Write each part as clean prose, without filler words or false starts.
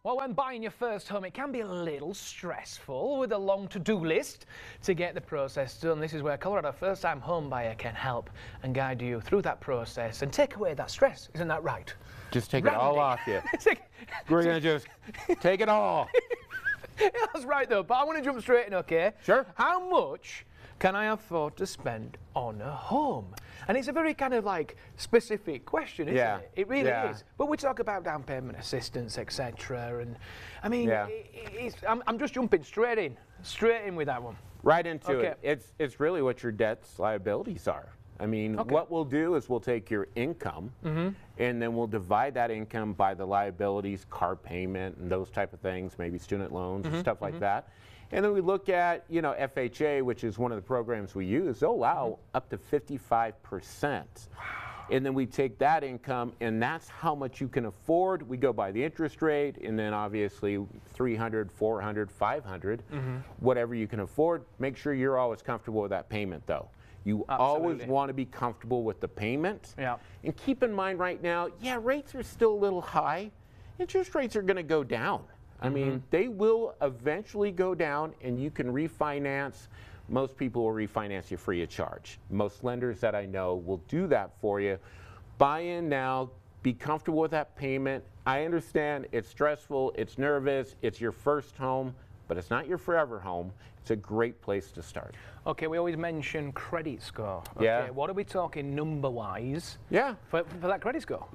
Well, when buying your first home, it can be a little stressful with a long to-do list to get the process done. This is where Colorado First Time Home Buyer can help and guide you through that process and take away that stress. Isn't that right? Just take it all off you. We're going to just take it all. That's right, though, but I want to jump straight in, okay? Sure. How much can I afford to spend on a home? And it's a very kind of like specific question, isn't it? It really is. But we talk about down payment assistance, etc. And I mean, I'm just jumping straight in with that one. Right into it. It's really what your debts liabilities are. I mean, what we'll do is we'll take your income and then we'll divide that income by the liabilities, car payment and those type of things, maybe student loans and stuff like that. And then we look at, you know, FHA, which is one of the programs we use. They'll allow up to 55%. And then we take that income, and that's how much you can afford. We go by the interest rate, and then obviously 300, 400, 500, whatever you can afford. Make sure you're always comfortable with that payment, though. You always want to be comfortable with the payment. And keep in mind right now, rates are still a little high. Interest rates are going to go down. I mean, they will eventually go down, and you can refinance. Most people will refinance you free of charge. Most lenders that I know will do that for you. Buy in now, be comfortable with that payment. I understand it's stressful, it's nervous, it's your first home, but it's not your forever home. It's a great place to start. Okay, we always mention credit score. Okay, what are we talking number-wise for that credit score?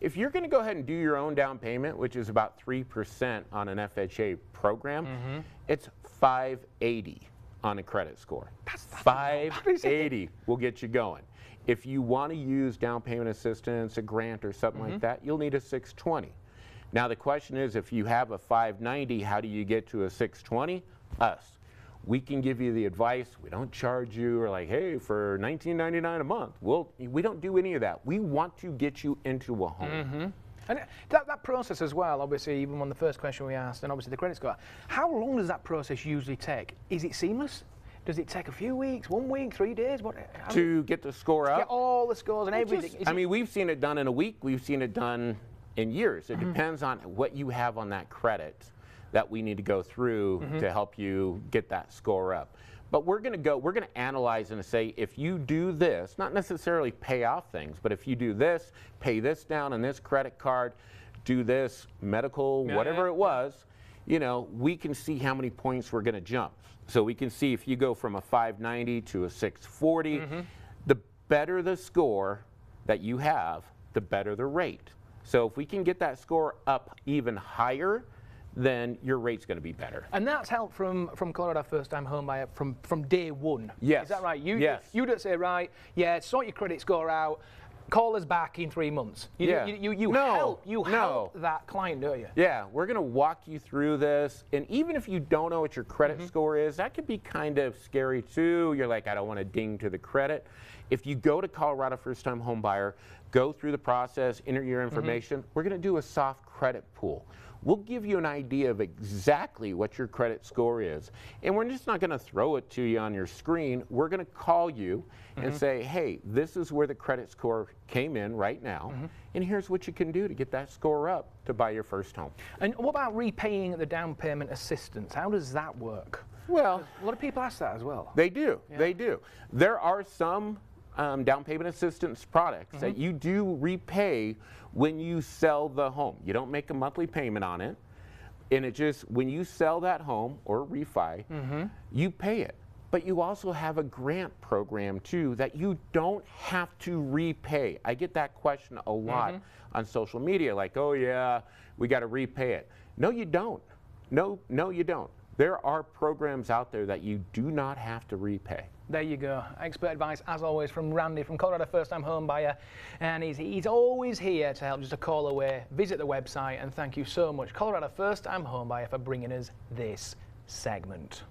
If you're going to go ahead and do your own down payment, which is about 3% on an FHA program, it's 580 on a credit score. That's 580 will get you going. If you want to use down payment assistance, a grant or something like that, you'll need a 620. Now the question is, if you have a 590, how do you get to a 620? Us. We can give you the advice. We don't charge you or like, hey, for $19.99 a month. We don't do any of that. We want to get you into a home. And that process as well, obviously, even on the first question we asked, and obviously the credit score, how long does that process usually take? Is it seamless? Does it take a few weeks, 1 week, 3 days? To get the score up? Get all the scores and everything. I mean, we've seen it done in a week. We've seen it done in years. It depends on what you have on that credit that we need to go through to help you get that score up. But we're going to analyze and say, if you do this, not necessarily pay off things, but if you do this, pay this down on this credit card, do this medical, whatever it was, you know, we can see how many points we're going to jump. So we can see if you go from a 590 to a 640, the better the score that you have, the better the rate. So if we can get that score up even higher, then your rate's going to be better. And that's help from Colorado First Time Home Buyer from day one. Yes. Is that right? You don't say, right, sort your credit score out, call us back in 3 months. You help that client, don't you? Yeah, we're going to walk you through this. And even if you don't know what your credit score is, that could be kind of scary too. You're like, I don't want to ding to the credit. If you go to Colorado First Time Home Buyer, go through the process, enter your information, we're going to do a soft credit pool. We'll give you an idea of exactly what your credit score is. And we're just not going to throw it to you on your screen. We're going to call you and say, hey, this is where the credit score came in right now. And here's what you can do to get that score up to buy your first home. And what about repaying the down payment assistance? How does that work? Well, a lot of people ask that as well. They do. They do. There are some down payment assistance products that you do repay when you sell the home. You don't make a monthly payment on it, and it just, when you sell that home or refi, you pay it. But you also have a grant program too that you don't have to repay. I get that question a lot on social media, like, oh yeah, we got to repay it. No, you don't. No, you don't. There are programs out there that you do not have to repay. There you go. Expert advice, as always, from Randy from Colorado First Time Home Buyer. And he's always here to help, just a call away. Visit the website, and thank you so much, Colorado First Time Home Buyer, for bringing us this segment.